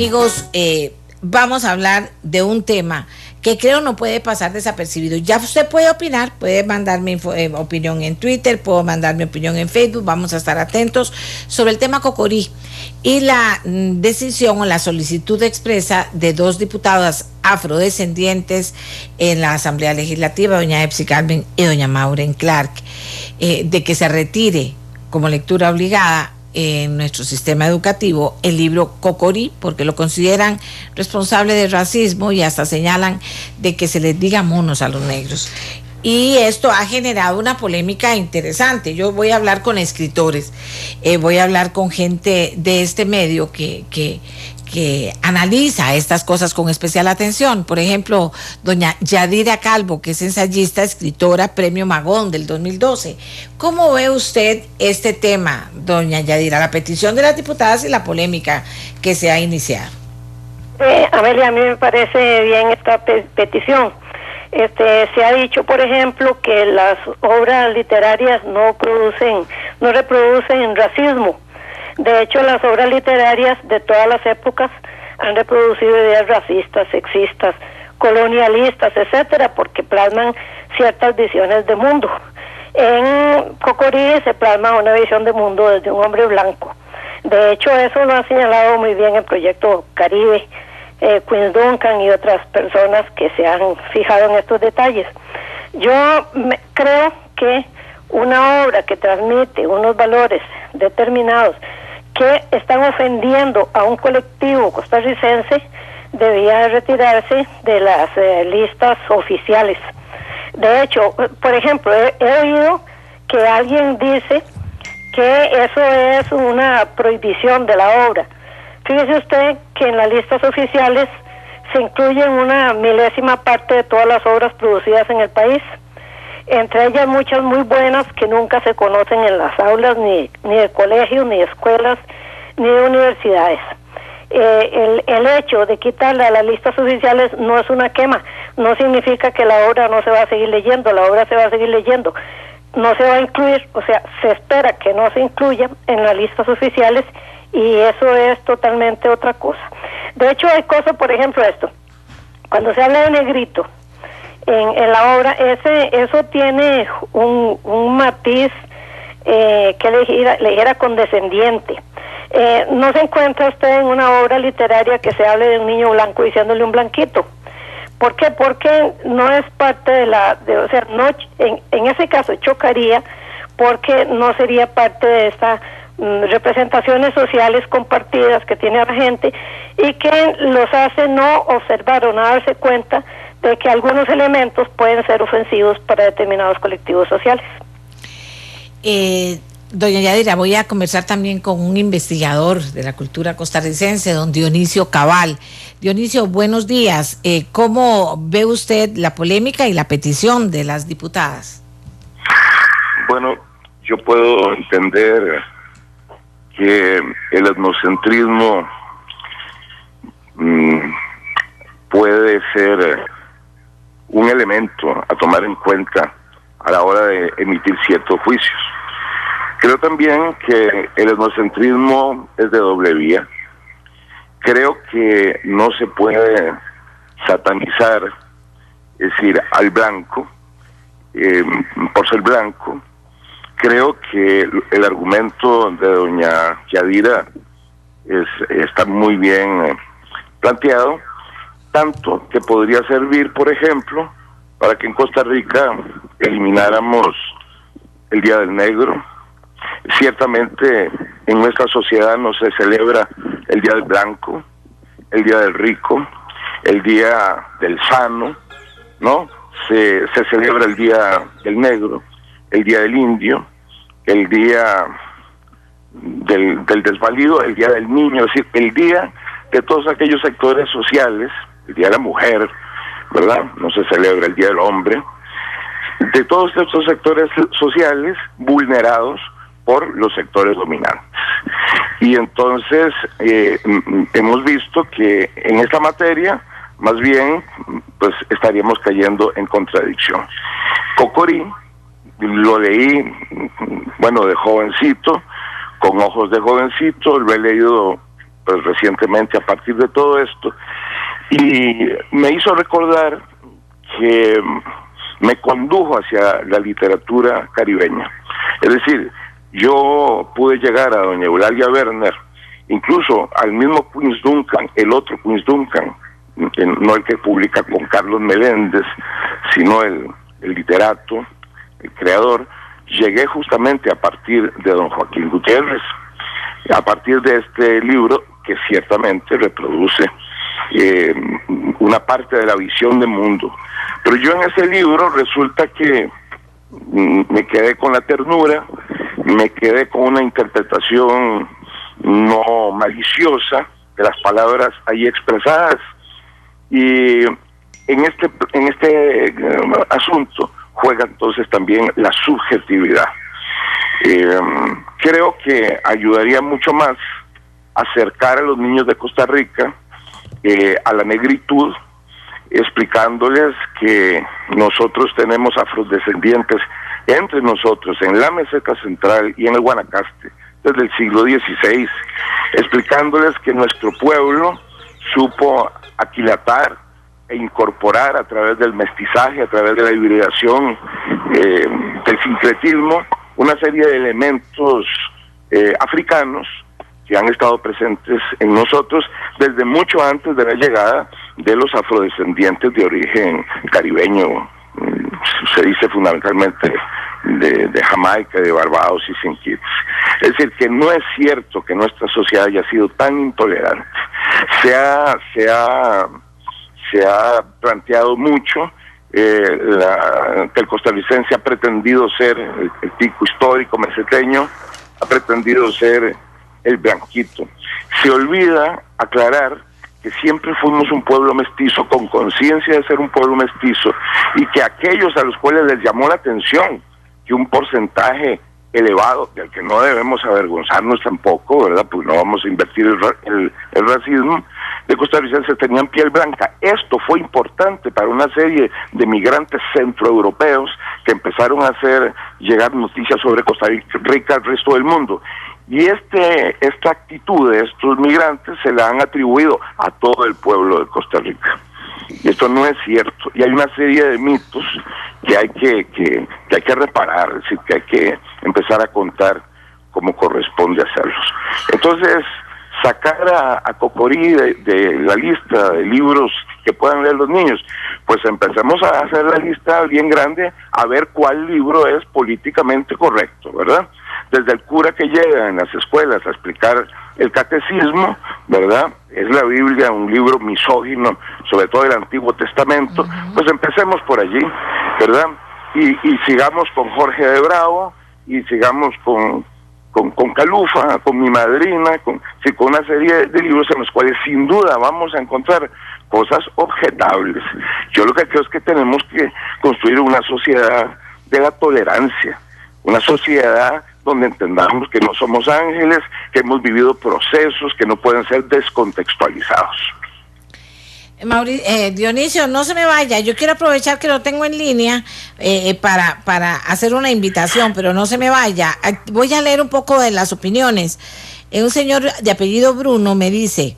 amigos, vamos a hablar de un tema que creo no puede pasar desapercibido. Ya usted puede opinar, puede mandar mi opinión en Twitter, puedo mandar mi opinión en Facebook, vamos a estar atentos sobre el tema Cocorí y la decisión o la solicitud expresa de dos diputadas afrodescendientes en la Asamblea Legislativa, doña Epsi Carmen y doña Maureen Clark, de que se retire como lectura obligada en nuestro sistema educativo el libro Cocorí, porque lo consideran responsable de racismo y hasta señalan de que se les diga monos a los negros. Y esto ha generado una polémica interesante. Yo voy a hablar con escritores, voy a hablar con gente de este medio que analiza estas cosas con especial atención. Por ejemplo, doña Yadira Calvo, que es ensayista, escritora, premio Magón del 2012. ¿Cómo ve usted este tema, doña Yadira, la petición de las diputadas y la polémica que se ha iniciado? Amelia, a mí me parece bien esta petición. Se ha dicho, por ejemplo, que las obras literarias no reproducen racismo. De hecho, las obras literarias de todas las épocas han reproducido ideas racistas, sexistas, colonialistas, etcétera, porque plasman ciertas visiones de mundo. En Cocorí se plasma una visión de mundo desde un hombre blanco. De hecho, eso lo ha señalado muy bien el Proyecto Caribe, Queens Duncan y otras personas que se han fijado en estos detalles. Yo creo que una obra que transmite unos valores determinados que están ofendiendo a un colectivo costarricense debía retirarse de las listas oficiales. De hecho, por ejemplo, he oído que alguien dice que eso es una prohibición de la obra. Fíjese usted que en las listas oficiales se incluyen una milésima parte de todas las obras producidas en el país, entre ellas muchas muy buenas que nunca se conocen en las aulas ni de colegios, ni de escuelas, ni de universidades. El hecho de quitarla a las listas oficiales no es una quema, no significa que la obra no se va a seguir leyendo, la obra se va a seguir leyendo, no se va a incluir, o sea, se espera que no se incluya en las listas oficiales y eso es totalmente otra cosa. De hecho, hay cosas, por ejemplo, esto, cuando se habla de negrito en la obra, eso tiene un matiz que le dijera condescendiente. No se encuentra usted en una obra literaria que se hable de un niño blanco diciéndole un blanquito. ¿Por qué? Porque no es parte o sea, no, en ese caso chocaría porque no sería parte de estas representaciones sociales compartidas que tiene la gente y que los hace no observar o no darse cuenta de que algunos elementos pueden ser ofensivos para determinados colectivos sociales. Doña Yadira, voy a conversar también con un investigador de la cultura costarricense, don Dionisio Cabal. Dionisio, buenos días. ¿Cómo ve usted la polémica y la petición de las diputadas? Bueno, yo puedo entender que el etnocentrismo puede ser un elemento a tomar en cuenta a la hora de emitir ciertos juicios. Creo también que el etnocentrismo es de doble vía. Creo que no se puede satanizar, es decir, al blanco, por ser blanco. Creo que el argumento de doña Yadira está muy bien planteado, tanto que podría servir, por ejemplo, para que en Costa Rica elimináramos el Día del Negro. Ciertamente en nuestra sociedad no se celebra el Día del Blanco, el Día del Rico, el Día del Sano, ¿no? Se celebra el Día del Negro, el Día del Indio, el Día del Desvalido, el Día del Niño, es decir, el Día de todos aquellos sectores sociales, el Día de la Mujer, ¿verdad? No se celebra el Día del Hombre, de todos estos sectores sociales vulnerados por los sectores dominantes. Y entonces hemos visto que en esta materia más bien pues estaríamos cayendo en contradicción. Cocorí lo leí, bueno, de jovencito, con ojos de jovencito, lo he leído pues recientemente a partir de todo esto, y me hizo recordar que me condujo hacia la literatura caribeña. Es decir, yo pude llegar a doña Eulalia Werner, incluso al mismo Queens Duncan, el otro Queens Duncan, no el que publica con Carlos Meléndez, sino el literato, el creador. Llegué justamente a partir de don Joaquín Gutiérrez, a partir de este libro que ciertamente reproduce una parte de la visión del mundo. Pero yo en ese libro resulta que me quedé con la ternura, me quedé con una interpretación no maliciosa de las palabras ahí expresadas, y en este asunto juega entonces también la subjetividad. Creo que ayudaría mucho más acercar a los niños de Costa Rica a la negritud, explicándoles que nosotros tenemos afrodescendientes entre nosotros en la meseta central y en el Guanacaste desde el siglo XVI, explicándoles que nuestro pueblo supo aquilatar e incorporar a través del mestizaje, a través de la hibridación, del sincretismo, una serie de elementos africanos que han estado presentes en nosotros desde mucho antes de la llegada de los afrodescendientes de origen caribeño, se dice fundamentalmente de Jamaica, de Barbados y Saint Kitts. Es decir, que no es cierto que nuestra sociedad haya sido tan intolerante. Se ha planteado mucho que el costarricense ha pretendido ser el tico histórico meseteño, ha pretendido ser el blanquito. Se olvida aclarar que siempre fuimos un pueblo mestizo, con conciencia de ser un pueblo mestizo, y que aquellos a los cuales les llamó la atención que un porcentaje elevado, del que no debemos avergonzarnos tampoco, ¿verdad? Pues no vamos a invertir el racismo, de costarricenses tenían piel blanca. Esto fue importante para una serie de migrantes centroeuropeos que empezaron a hacer llegar noticias sobre Costa Rica al resto del mundo. Y esta actitud de estos migrantes se la han atribuido a todo el pueblo de Costa Rica. Y esto no es cierto. Y hay una serie de mitos que hay que reparar, es decir, que hay que empezar a contar como corresponde hacerlos. Entonces, sacar a Cocorí de la lista de libros que puedan leer los niños, pues empecemos a hacer la lista bien grande, a ver cuál libro es políticamente correcto, ¿verdad? Desde el cura que llega en las escuelas a explicar el catecismo, ¿verdad? Es la Biblia un libro misógino, sobre todo el Antiguo Testamento. Pues empecemos por allí, ¿verdad? Y sigamos con Jorge de Bravo, y sigamos con Calufa, con Mi Madrina, con una serie de libros en los cuales sin duda vamos a encontrar cosas objetables. Yo lo que creo es que tenemos que construir una sociedad de la tolerancia, una sociedad donde entendamos que no somos ángeles, que hemos vivido procesos que no pueden ser descontextualizados. Dionisio, no se me vaya, yo quiero aprovechar que lo tengo en línea para hacer una invitación, pero no se me vaya. Voy a leer un poco de las opiniones. Un señor de apellido Bruno me dice: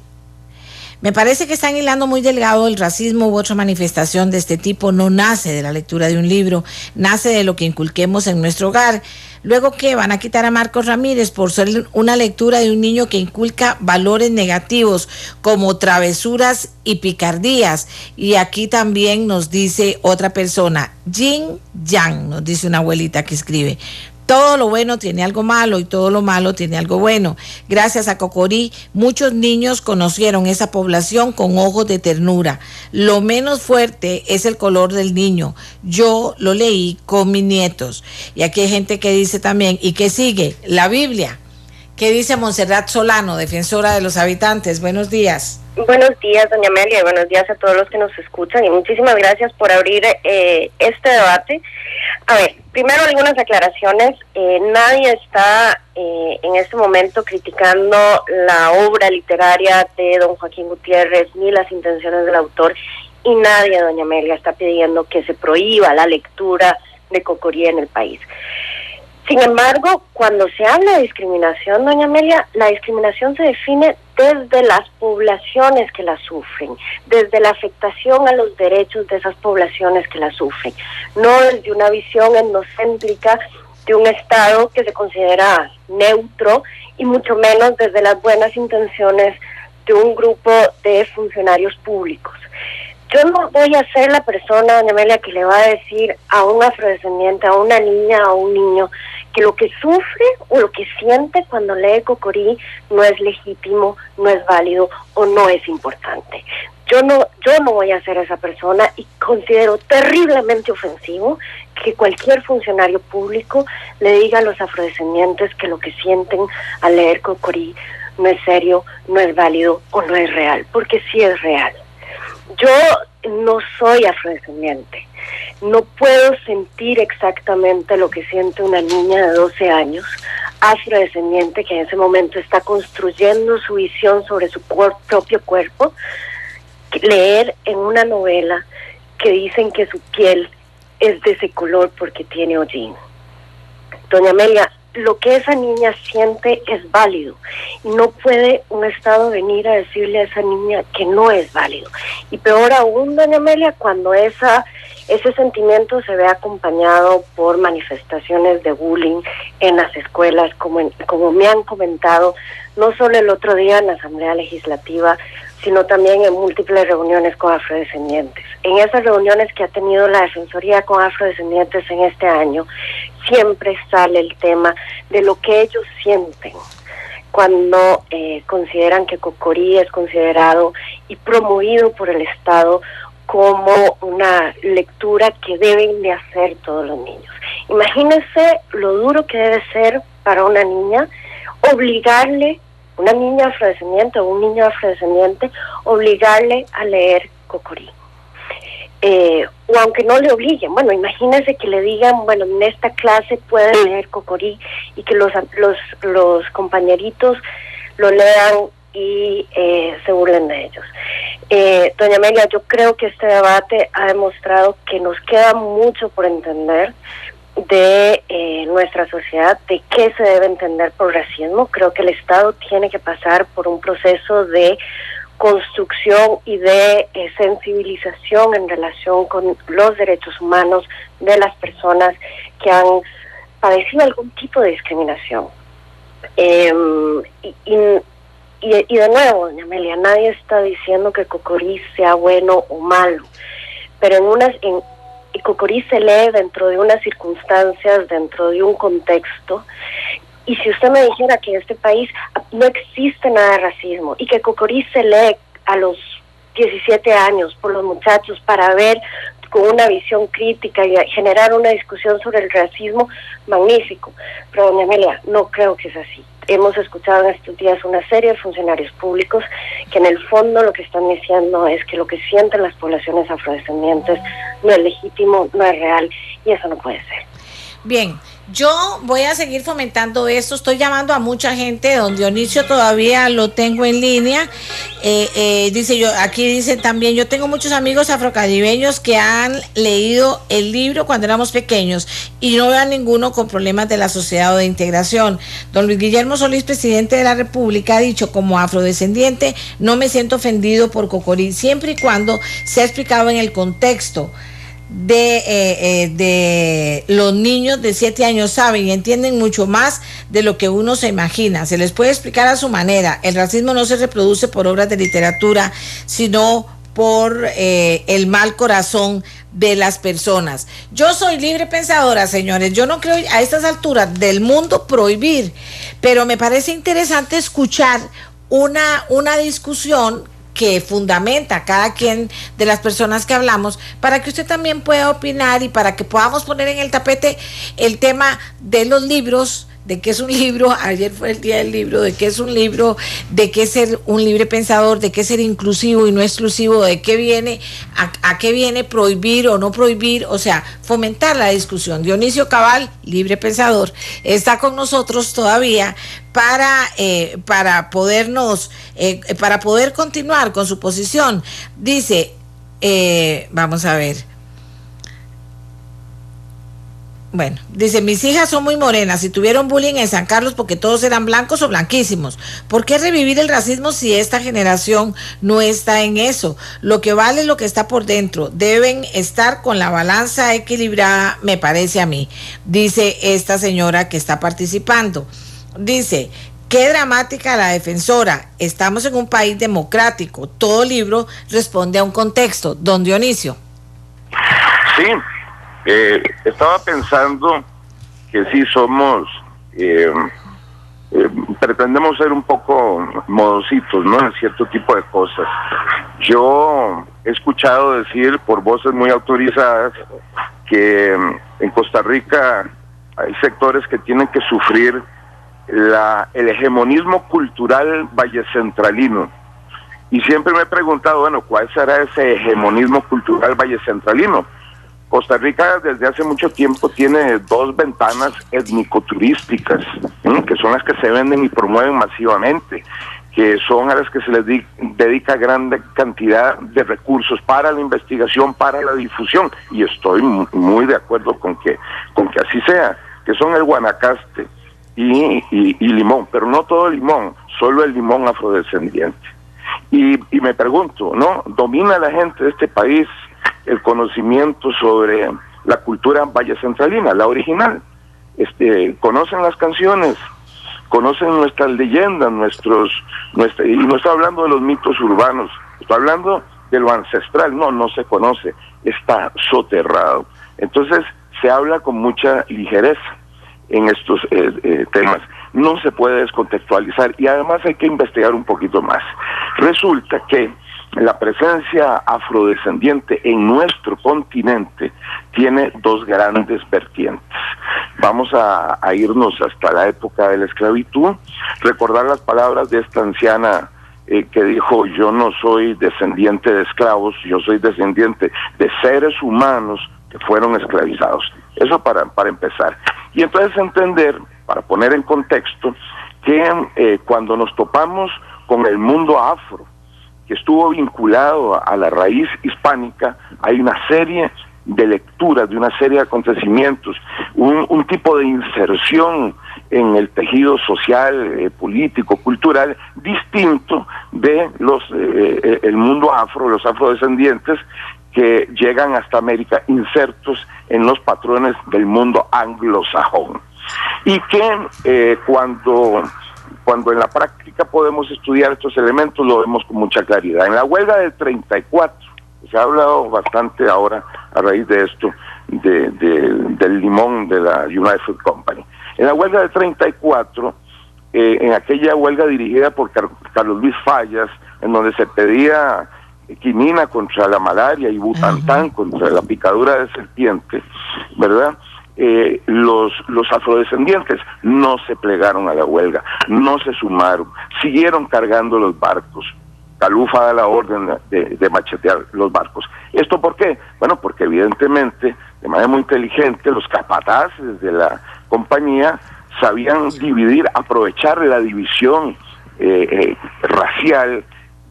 me parece que están hilando muy delgado. El racismo u otra manifestación de este tipo no nace de la lectura de un libro, nace de lo que inculquemos en nuestro hogar. Luego, ¿qué? ¿Van a quitar a Marcos Ramírez por ser una lectura de un niño que inculca valores negativos como travesuras y picardías? Y aquí también nos dice otra persona, Yin Yang, nos dice una abuelita que escribe: todo lo bueno tiene algo malo y todo lo malo tiene algo bueno. Gracias a Cocorí, muchos niños conocieron esa población con ojos de ternura. Lo menos fuerte es el color del niño. Yo lo leí con mis nietos. Y aquí hay gente que dice también, ¿y qué sigue? La Biblia. ¿Qué dice Montserrat Solano, defensora de los habitantes? Buenos días. Buenos días, doña Amelia, y buenos días a todos los que nos escuchan, y muchísimas gracias por abrir este debate. A ver, primero algunas aclaraciones. Nadie está en este momento criticando la obra literaria de don Joaquín Gutiérrez ni las intenciones del autor, y nadie, doña Amelia, está pidiendo que se prohíba la lectura de Cocorí en el país. Sin embargo, cuando se habla de discriminación, doña Amelia, la discriminación se define desde las poblaciones que la sufren, desde la afectación a los derechos de esas poblaciones que la sufren, no desde una visión etnocéntrica de un Estado que se considera neutro y mucho menos desde las buenas intenciones de un grupo de funcionarios públicos. Yo no voy a ser la persona, doña Amelia, que le va a decir a un afrodescendiente, a una niña, a un niño, que lo que sufre o lo que siente cuando lee Cocorí no es legítimo, no es válido o no es importante. Yo no voy a ser esa persona y considero terriblemente ofensivo que cualquier funcionario público le diga a los afrodescendientes que lo que sienten al leer Cocorí no es serio, no es válido o no es real, porque sí es real. Yo no soy afrodescendiente, no puedo sentir exactamente lo que siente una niña de 12 años, afrodescendiente, que en ese momento está construyendo su visión sobre su propio cuerpo, leer en una novela que dicen que su piel es de ese color porque tiene hollín. Doña Amelia, lo que esa niña siente es válido y no puede un Estado venir a decirle a esa niña que no es válido. Y peor aún, doña Amelia, cuando ese sentimiento se ve acompañado por manifestaciones de bullying en las escuelas, como me han comentado, no solo el otro día en la Asamblea Legislativa, sino también en múltiples reuniones con afrodescendientes. En esas reuniones que ha tenido la Defensoría con afrodescendientes en este año, siempre sale el tema de lo que ellos sienten cuando consideran que Cocorí es considerado y promovido por el Estado como una lectura que deben de hacer todos los niños. Imagínense lo duro que debe ser para una niña obligarle, una niña afrodescendiente o un niño afrodescendiente, obligarle a leer Cocorí. O aunque no le obliguen, bueno, imagínense que le digan, bueno, en esta clase pueden leer Cocorí y que los compañeritos lo lean y se burlen de ellos. Doña Amelia, yo creo que este debate ha demostrado que nos queda mucho por entender de nuestra sociedad, de qué se debe entender por racismo. Creo que el Estado tiene que pasar por un proceso de construcción y de sensibilización en relación con los derechos humanos de las personas que han padecido algún tipo de discriminación. Y de nuevo, doña Amelia, nadie está diciendo que Cocorí sea bueno o malo, pero Cocorí se lee dentro de unas circunstancias, dentro de un contexto. Y si usted me dijera que en este país no existe nada de racismo y que Cocorí se lee a los 17 años por los muchachos para ver con una visión crítica y generar una discusión sobre el racismo, magnífico. Pero, doña Amelia, no creo que es así. Hemos escuchado en estos días una serie de funcionarios públicos que en el fondo lo que están diciendo es que lo que sienten las poblaciones afrodescendientes no es legítimo, no es real, y eso no puede ser. Bien, yo voy a seguir fomentando esto. Estoy llamando a mucha gente. Don Dionisio todavía lo tengo en línea. Aquí dice también, yo tengo muchos amigos afrocaribeños que han leído el libro cuando éramos pequeños y no veo a ninguno con problemas de la sociedad o de integración. Don Luis Guillermo Solís, presidente de la República, ha dicho, como afrodescendiente, no me siento ofendido por Cocorí, siempre y cuando se ha explicado en el contexto de los niños de 7 años saben y entienden mucho más de lo que uno se imagina. Se les puede explicar a su manera. El racismo no se reproduce por obras de literatura, sino por el mal corazón de las personas. Yo soy libre pensadora, señores. Yo no creo a estas alturas del mundo prohibir, pero me parece interesante escuchar una discusión que fundamenta a cada quien de las personas que hablamos, para que usted también pueda opinar y para que podamos poner en el tapete el tema de los libros, de qué es un libro. Ayer fue el día del libro, de qué es un libro, de qué es ser un libre pensador, de qué es ser inclusivo y no exclusivo, de qué viene, a qué viene prohibir o no prohibir, o sea, fomentar la discusión. Dionisio Cabal, libre pensador, está con nosotros todavía para poder continuar con su posición. Dice, vamos a ver. Bueno, dice, mis hijas son muy morenas y tuvieron bullying en San Carlos porque todos eran blancos o blanquísimos. ¿Por qué revivir el racismo si esta generación no está en eso? Lo que vale es lo que está por dentro. Deben estar con la balanza equilibrada, me parece a mí, dice esta señora que está participando. Dice, qué dramática la defensora. Estamos en un país democrático. Todo libro responde a un contexto. Don Dionisio. Sí. Estaba pensando que sí somos, pretendemos ser un poco modositos, ¿no? En cierto tipo de cosas. Yo he escuchado decir por voces muy autorizadas que en Costa Rica hay sectores que tienen que sufrir el hegemonismo cultural vallecentralino. Y siempre me he preguntado, bueno, ¿cuál será ese hegemonismo cultural vallecentralino? Costa Rica desde hace mucho tiempo tiene 2 ventanas étnico-turísticas, que son las que se venden y promueven masivamente, que son a las que se les dedica gran cantidad de recursos para la investigación, para la difusión, y estoy muy de acuerdo con que así sea, que son el Guanacaste y Limón, pero no todo el Limón, solo el Limón afrodescendiente. Y me pregunto, ¿no? ¿Domina la gente de este país el conocimiento sobre la cultura vallecentralina, la original? ¿Conocen las canciones? ¿Conocen nuestras leyendas? Y no estoy hablando de los mitos urbanos, estoy hablando de lo ancestral. No se conoce, está soterrado. Entonces se habla con mucha ligereza en estos temas. No se puede descontextualizar y además hay que investigar un poquito más. Resulta que la presencia afrodescendiente en nuestro continente tiene 2 grandes vertientes. Vamos a irnos hasta la época de la esclavitud, recordar las palabras de esta anciana que dijo: yo no soy descendiente de esclavos, yo soy descendiente de seres humanos que fueron esclavizados. Eso para empezar. Y entonces entender, para poner en contexto, que cuando nos topamos con el mundo afro, que estuvo vinculado a la raíz hispánica, hay una serie de lecturas, de una serie de acontecimientos, un tipo de inserción en el tejido social, político, cultural, distinto de el mundo afro, los afrodescendientes, que llegan hasta América insertos en los patrones del mundo anglosajón. Y que cuando en la práctica podemos estudiar estos elementos, lo vemos con mucha claridad. En la huelga del 34, se ha hablado bastante ahora a raíz de esto, del Limón de la United Fruit Company. En la huelga del 34, en aquella huelga dirigida por Carlos Luis Fallas, en donde se pedía quinina contra la malaria y butantán contra la picadura de serpiente, ¿verdad? Los afrodescendientes no se plegaron a la huelga, no se sumaron, siguieron cargando los barcos. Calufa da la orden de machetear los barcos. ¿Esto por qué? Bueno, porque evidentemente, de manera muy inteligente, los capataces de la compañía sabían dividir, aprovechar la división racial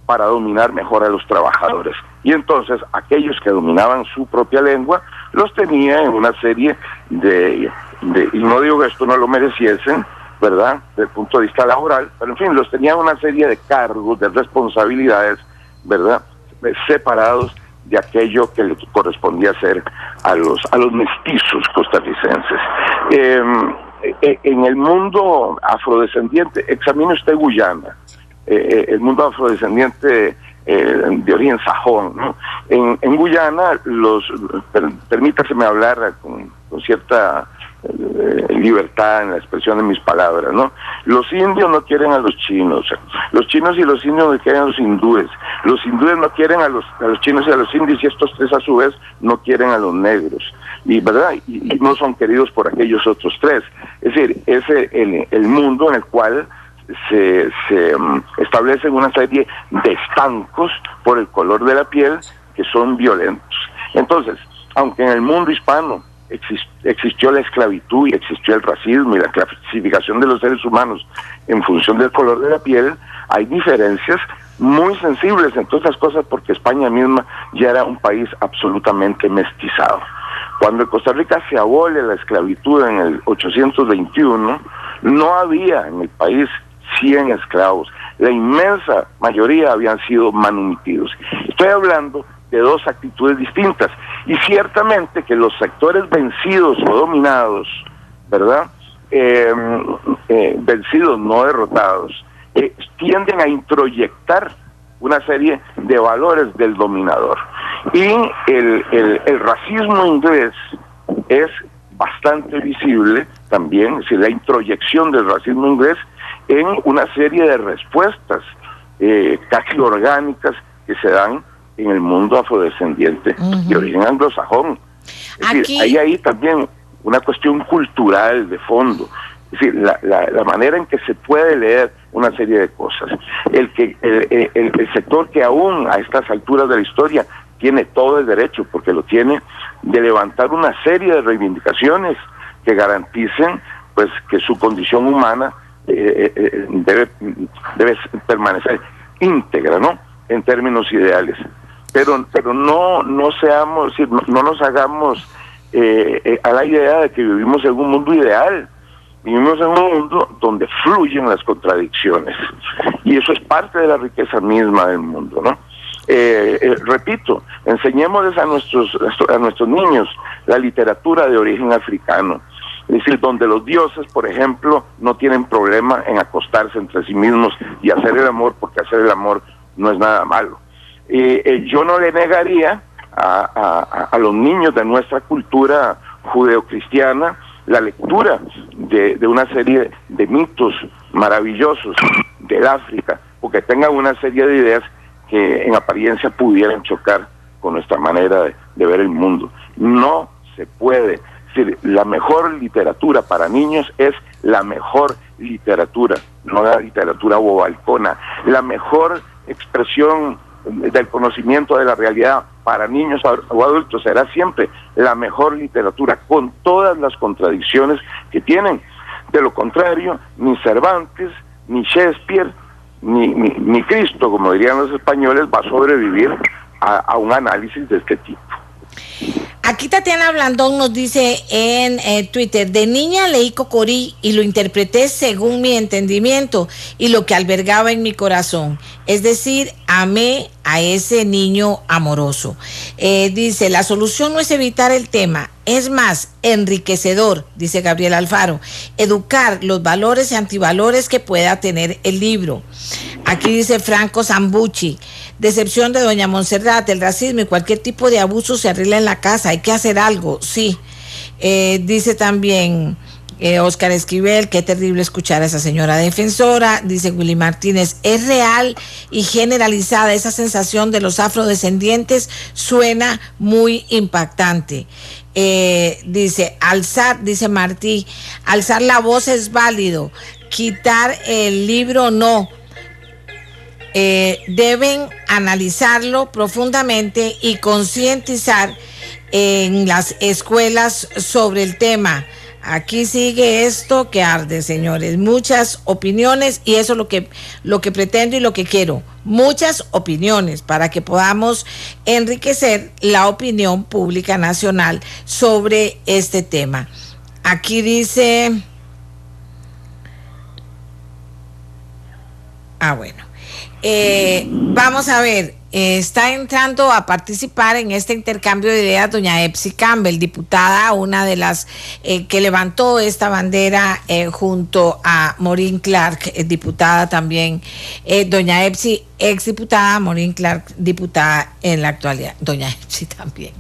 para dominar mejor a los trabajadores. Y entonces aquellos que dominaban su propia lengua los tenía en una serie y no digo que esto no lo mereciesen, ¿verdad?, desde el punto de vista laboral, pero en fin, los tenían una serie de cargos, de responsabilidades, ¿verdad?, separados de aquello que le correspondía hacer a los mestizos costarricenses. En el mundo afrodescendiente, examine usted Guyana, el mundo afrodescendiente de origen sajón, ¿no? En Guyana, permítaseme hablar con cierta libertad en la expresión de mis palabras, ¿no? Los indios no quieren a los chinos y los indios no quieren a los hindúes no quieren a los chinos y a los indios, y estos 3 a su vez no quieren a los negros, y verdad, y no son queridos por aquellos otros 3. Es decir, es el mundo en el cual se establecen una serie de estancos por el color de la piel que son violentos. Entonces, aunque en el mundo hispano existió la esclavitud y existió el racismo y la clasificación de los seres humanos en función del color de la piel, hay diferencias muy sensibles en todas estas cosas, porque España misma ya era un país absolutamente mestizado. Cuando en Costa Rica se abole la esclavitud en el 821, no había en el país 100 esclavos. La inmensa mayoría habían sido manumitidos. Estoy hablando de dos actitudes distintas. Y ciertamente que los sectores vencidos o dominados, ¿verdad? Vencidos, no derrotados, tienden a introyectar una serie de valores del dominador. Y el racismo inglés es bastante visible también, es decir, la introyección del racismo inglés en una serie de respuestas casi orgánicas que se dan en el mundo afrodescendiente de origen anglosajón. Es decir, hay también una cuestión cultural de fondo. Es decir, la manera en que se puede leer una serie de cosas. El sector que aún a estas alturas de la historia tiene todo el derecho, porque lo tiene, de levantar una serie de reivindicaciones que garanticen pues que su condición humana debe permanecer íntegra, ¿no? En términos ideales. Pero no seamos, no nos hagamos a la idea de que vivimos en un mundo ideal. Vivimos en un mundo donde fluyen las contradicciones, y eso es parte de la riqueza misma del mundo, ¿no? Repito, enseñémosles a nuestros niños la literatura de origen africano, es decir, donde los dioses, por ejemplo, no tienen problema en acostarse entre sí mismos y hacer el amor, porque hacer el amor no es nada malo. Yo no le negaría a los niños de nuestra cultura judeocristiana la lectura de una serie de mitos maravillosos del África, porque tengan una serie de ideas que en apariencia pudieran chocar con nuestra manera de ver el mundo. No se puede. Es decir, la mejor literatura para niños es la mejor literatura, no la literatura bobalcona. La mejor expresión del conocimiento de la realidad para niños o adultos será siempre la mejor literatura, con todas las contradicciones que tienen. De lo contrario, ni Cervantes, ni Shakespeare, ni Cristo, como dirían los españoles, va a sobrevivir a un análisis de este tipo. Aquí Tatiana Blandón nos dice en Twitter: de niña leí Cocorí y lo interpreté según mi entendimiento y lo que albergaba en mi corazón, es decir, amé a ese niño amoroso. Dice, la solución no es evitar el tema, es más enriquecedor, dice Gabriel Alfaro, educar los valores y antivalores que pueda tener el libro. Aquí dice Franco Zambucci: decepción de doña Montserrat, el racismo y cualquier tipo de abuso se arregla en la casa, hay que hacer algo, sí. Dice también Oscar Esquivel: qué terrible escuchar a esa señora defensora. Dice Willy Martínez: es real y generalizada esa sensación de los afrodescendientes, suena muy impactante. Dice Martí: alzar la voz es válido, quitar el libro no. Deben analizarlo profundamente y concientizar en las escuelas sobre el tema. Aquí sigue esto que arde, señores. Muchas opiniones, y eso es lo que pretendo y lo que quiero. Muchas opiniones para que podamos enriquecer la opinión pública nacional sobre este tema. Aquí dice... bueno. Vamos a ver, está entrando a participar en este intercambio de ideas doña Epsi Campbell, diputada, una de las que levantó esta bandera junto a Maureen Clark, diputada también. Doña Epsi, exdiputada, Maureen Clark, diputada en la actualidad. Doña Epsi también.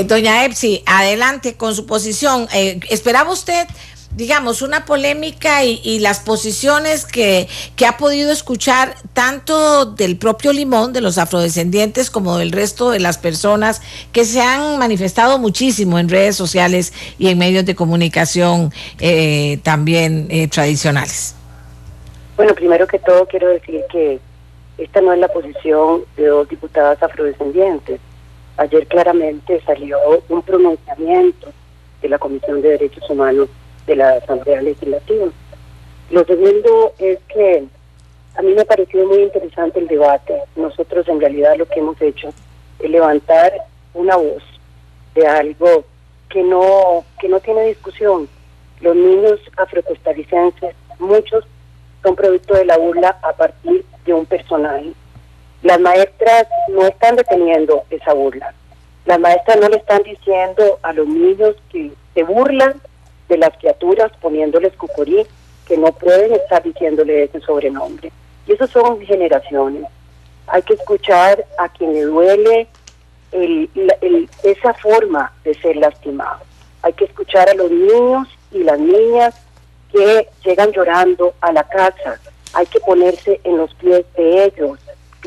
Doña Epsi, adelante con su posición. ¿Esperaba usted, digamos, una polémica y las posiciones que ha podido escuchar tanto del propio Limón, de los afrodescendientes, como del resto de las personas que se han manifestado muchísimo en redes sociales y en medios de comunicación también tradicionales? Bueno, primero que todo quiero decir que esta no es la posición de dos diputadas afrodescendientes. Ayer claramente salió un pronunciamiento de la Comisión de Derechos Humanos de la Asamblea Legislativa. Lo segundo es que a mí me ha parecido muy interesante el debate. Nosotros en realidad lo que hemos hecho es levantar una voz de algo que no tiene discusión. Los niños afrocostarricenses, muchos son producto de la burla a partir de un personaje. Las maestras no están deteniendo esa burla. Las maestras no le están diciendo a los niños que se burlan de las criaturas poniéndoles cocorí, que no pueden estar diciéndole ese sobrenombre. Y eso son generaciones. Hay que escuchar a quien le duele esa forma de ser lastimado. Hay que escuchar a los niños y las niñas que llegan llorando a la casa. Hay que ponerse en los pies de ellos.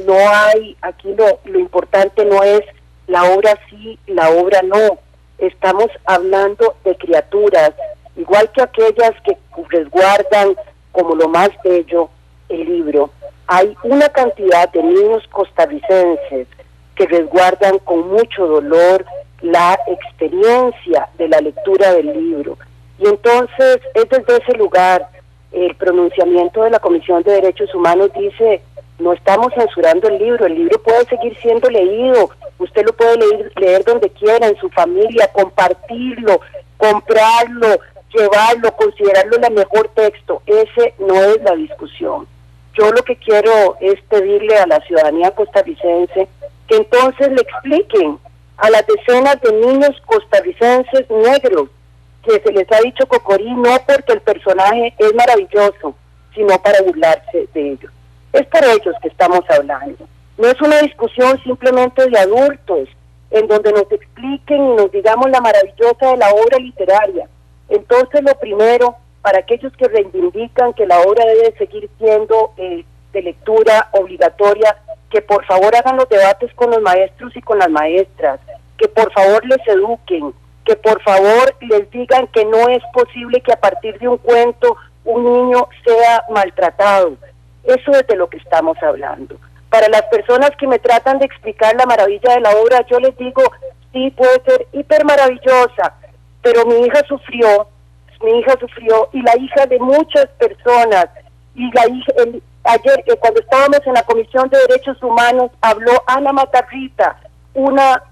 No hay, aquí lo importante no es la obra sí, la obra no. Estamos hablando de criaturas, igual que aquellas que resguardan como lo más bello el libro. Hay una cantidad de niños costarricenses que resguardan con mucho dolor la experiencia de la lectura del libro. Y entonces es desde ese lugar, el pronunciamiento de la Comisión de Derechos Humanos dice, no estamos censurando el libro puede seguir siendo leído, usted lo puede leer donde quiera, en su familia, compartirlo, comprarlo, llevarlo, considerarlo el mejor texto. Ese no es la discusión. Yo lo que quiero es pedirle a la ciudadanía costarricense que entonces le expliquen a las decenas de niños costarricenses negros que se les ha dicho cocorí no porque el personaje es maravilloso, sino para burlarse de ellos. Es por ellos que estamos hablando. No es una discusión simplemente de adultos, en donde nos expliquen y nos digamos la maravillosa de la obra literaria. Entonces, lo primero, para aquellos que reivindican que la obra debe seguir siendo de lectura obligatoria, que por favor hagan los debates con los maestros y con las maestras, que por favor les eduquen, que por favor les digan que no es posible que a partir de un cuento un niño sea maltratado. Eso es de lo que estamos hablando. Para las personas que me tratan de explicar la maravilla de la obra, yo les digo, sí, puede ser hiper maravillosa, pero mi hija sufrió y la hija de muchas personas, y la hija, ayer cuando estábamos en la Comisión de Derechos Humanos, habló Ana Matarrita, una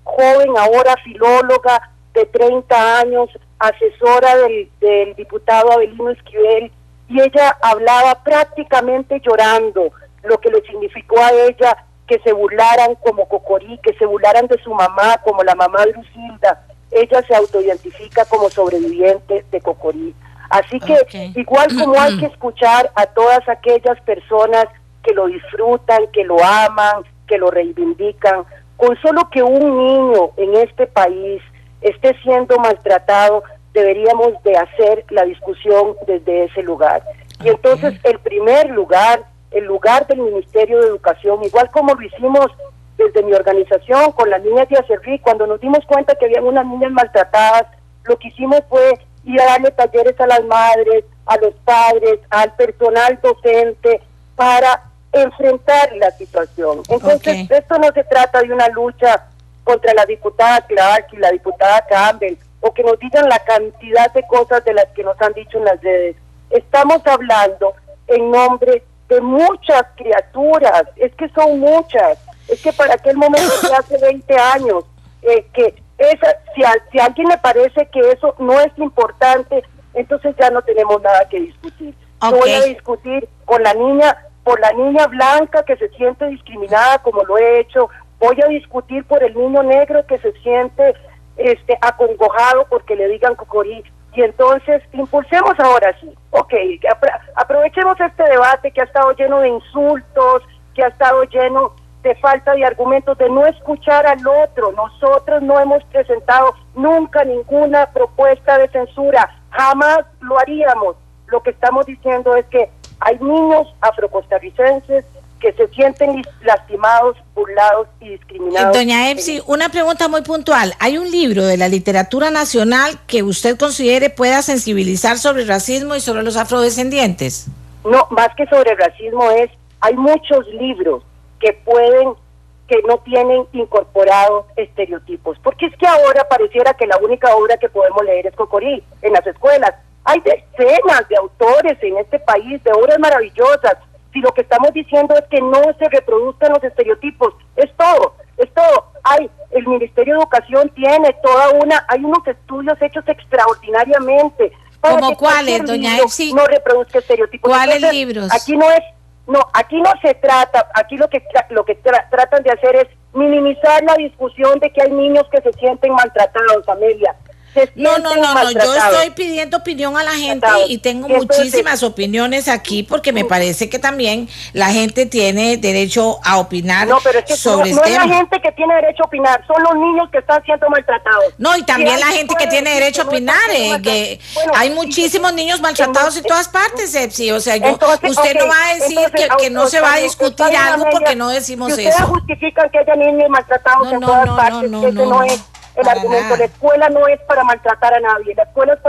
joven ahora filóloga de 30 años, asesora del diputado Abelino Esquivel, y ella hablaba prácticamente llorando lo que le significó a ella que se burlaran como cocorí, que se burlaran de su mamá, como la mamá de Lucilda. Ella se autoidentifica como sobreviviente de cocorí. Así que igual como hay que escuchar a todas aquellas personas que lo disfrutan, que lo aman, que lo reivindican, con solo que un niño en este país esté siendo maltratado, deberíamos de hacer la discusión desde ese lugar. Y entonces el primer lugar, el lugar del Ministerio de Educación, igual como lo hicimos desde mi organización con las niñas de Acerrí, cuando nos dimos cuenta que había unas niñas maltratadas, lo que hicimos fue ir a darle talleres a las madres, a los padres, al personal docente, para enfrentar la situación. Entonces, esto no se trata de una lucha contra la diputada Clark y la diputada Campbell, o que nos digan la cantidad de cosas de las que nos han dicho en las redes. Estamos hablando en nombre de muchas criaturas, es que son muchas, es que para aquel momento de hace 20 años, si a alguien le parece que eso no es importante, entonces ya no tenemos nada que discutir. Yo voy a discutir por la niña blanca que se siente discriminada como lo he hecho, voy a discutir por el niño negro que se siente acongojado porque le digan cocorí, y entonces impulsemos ahora sí, aprovechemos este debate que ha estado lleno de insultos, que ha estado lleno de falta de argumentos, de no escuchar al otro. Nosotros no hemos presentado nunca ninguna propuesta de censura, jamás lo haríamos. Lo que estamos diciendo es que hay niños afrocostarricenses que se sienten lastimados, burlados y discriminados. Doña Epsi, una pregunta muy puntual. ¿Hay un libro de la literatura nacional que usted considere pueda sensibilizar sobre el racismo y sobre los afrodescendientes? No, más que sobre el racismo hay muchos libros que no tienen incorporados estereotipos, porque es que ahora pareciera que la única obra que podemos leer es cocorí en las escuelas. Hay decenas de autores en este país, de obras maravillosas. Si lo que estamos diciendo es que no se reproduzcan los estereotipos, es todo. el Ministerio de Educación tiene hay unos estudios hechos extraordinariamente. ¿Cómo cuáles, doña Epsi? No reproduzca estereotipos. ¿Cuáles libros? Aquí no se trata, aquí lo que tratan de hacer es minimizar la discusión de que hay niños que se sienten maltratados, Amelia. No, yo estoy pidiendo opinión a la gente y tengo muchísimas opiniones aquí porque me parece que también la gente tiene derecho a opinar sobre no es la gente que tiene derecho a opinar, son los niños que están siendo maltratados. No, y también la gente que tiene derecho a opinar, que hay muchísimos niños maltratados en todas partes, Epsi, o sea, usted no va a decir que no se va a discutir algo porque no decimos eso. Ustedes justifican que haya niños maltratados en todas partes, no es el argumento. La escuela no es para maltratar a nadie, la escuela es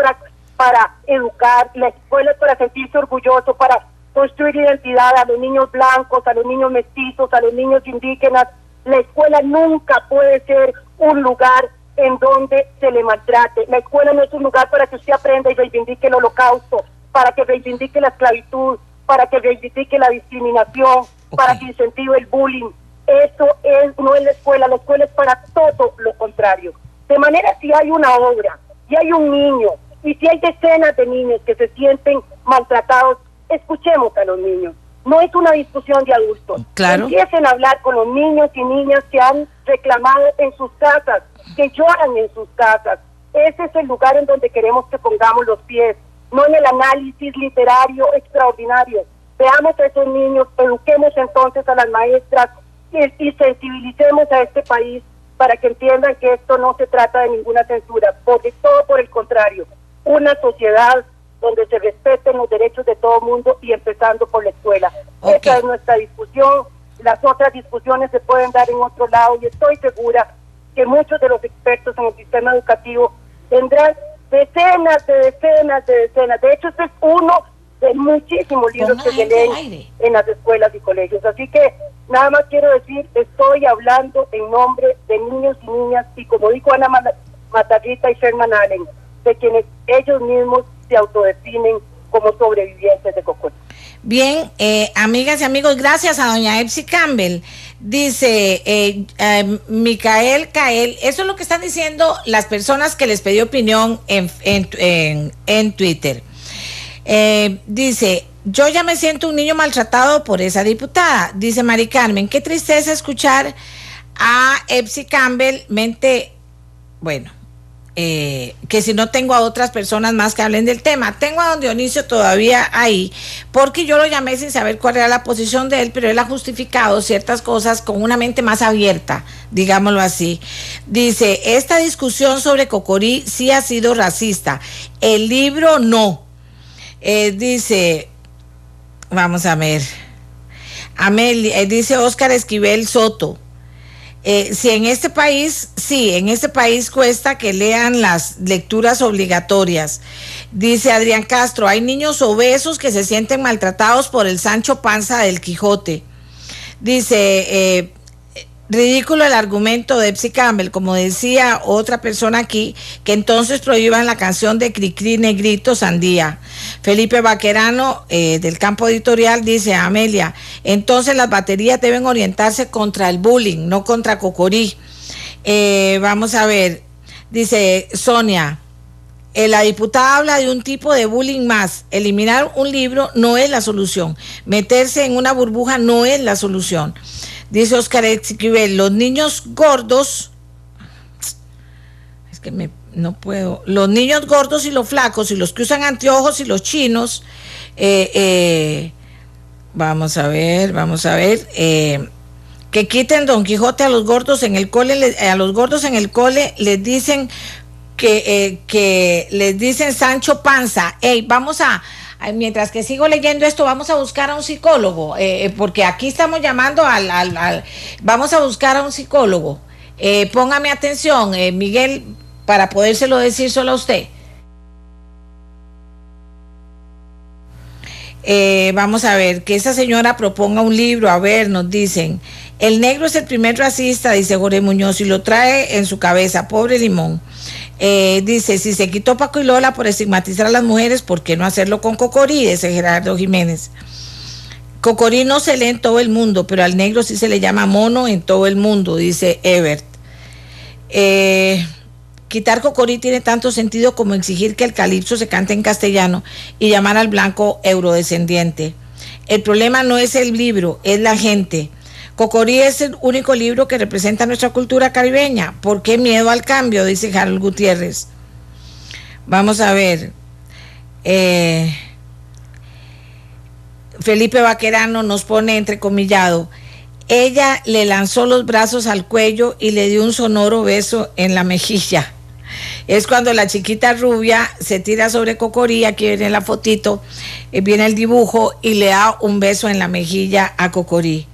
para educar, la escuela es para sentirse orgulloso, para construir identidad a los niños blancos, a los niños mestizos, a los niños indígenas. La escuela nunca puede ser un lugar en donde se le maltrate. La escuela no es un lugar para que usted aprenda y reivindique el holocausto, para que reivindique la esclavitud, para que reivindique la discriminación, para que incentive el bullying. Eso no es la escuela es para todo lo contrario. De manera, si hay una obra, si hay un niño, y si hay decenas de niños que se sienten maltratados, escuchemos a los niños. No es una discusión de adultos. Claro. Empiecen a hablar con los niños y niñas que han reclamado en sus casas, que lloran en sus casas. Ese es el lugar en donde queremos que pongamos los pies, no en el análisis literario extraordinario. Veamos a esos niños, eduquemos entonces a las maestras, y sensibilicemos a este país para que entiendan que esto no se trata de ninguna censura, porque todo por el contrario, una sociedad donde se respeten los derechos de todo el mundo y empezando por la escuela. Esa es nuestra discusión, las otras discusiones se pueden dar en otro lado y estoy segura que muchos de los expertos en el sistema educativo tendrán decenas. De hecho, este es uno de muchísimos libros que se leen en las escuelas y colegios. Así que nada más quiero decir, estoy hablando en nombre de niños y niñas y como dijo Ana Matarrita y Sherman Allen, de quienes ellos mismos se autodefinen como sobrevivientes de Cocorí. Bien, amigas y amigos, gracias a doña Epsi Campbell. Dice Micael Cael, eso es lo que están diciendo las personas que les pedí opinión en Twitter. Dice, yo ya me siento un niño maltratado por esa diputada. Dice Mari Carmen, qué tristeza escuchar a Epsi Campbell, que si no tengo a otras personas más que hablen del tema. Tengo a don Dionisio todavía ahí, porque yo lo llamé sin saber cuál era la posición de él, pero él ha justificado ciertas cosas con una mente más abierta, digámoslo así. Dice, esta discusión sobre Cocorí sí ha sido racista, el libro no. Dice, vamos a ver, Amelia, dice Óscar Esquivel Soto, si en este país cuesta que lean las lecturas obligatorias. Dice Adrián Castro, hay niños obesos que se sienten maltratados por el Sancho Panza del Quijote. Dice, ridículo el argumento de Epsi Campbell, como decía otra persona aquí, que entonces prohíban la canción de Cricri Negrito Sandía. Felipe Vaquerano, del campo editorial, dice, Amelia, entonces las baterías deben orientarse contra el bullying, no contra Cocorí. Vamos a ver, dice Sonia, la diputada habla de un tipo de bullying más. Eliminar un libro no es la solución, meterse en una burbuja no es la solución. Dice Óscar Esquivel, los niños gordos, es que no puedo, los niños gordos y los flacos y los que usan anteojos y los chinos, vamos a ver, que quiten Don Quijote a los gordos en el cole, les dicen que les dicen Sancho Panza. Vamos a mientras que sigo leyendo esto, vamos a buscar a un psicólogo, porque aquí estamos llamando vamos a buscar a un psicólogo. Póngame atención, Miguel, para podérselo decir solo a usted. Vamos a ver, que esa señora proponga un libro. A ver, nos dicen, el negro es el primer racista, dice Jorge Muñoz, y lo trae en su cabeza, pobre Limón. Dice, si se quitó Paco y Lola por estigmatizar a las mujeres, ¿por qué no hacerlo con Cocorí? Dice Gerardo Jiménez. Cocorí no se lee en todo el mundo, pero al negro sí se le llama mono en todo el mundo, dice Ebert. Quitar Cocorí tiene tanto sentido como exigir que el calipso se cante en castellano y llamar al blanco eurodescendiente. El problema no es el libro, es la gente. Cocorí es el único libro que representa nuestra cultura caribeña. ¿Por qué miedo al cambio?, dice Harold Gutiérrez. Vamos a ver. Felipe Vaquerano nos pone entrecomillado: ella le lanzó los brazos al cuello y le dio un sonoro beso en la mejilla. Es cuando la chiquita rubia se tira sobre Cocorí, aquí viene la fotito, viene el dibujo, y le da un beso en la mejilla a Cocorí.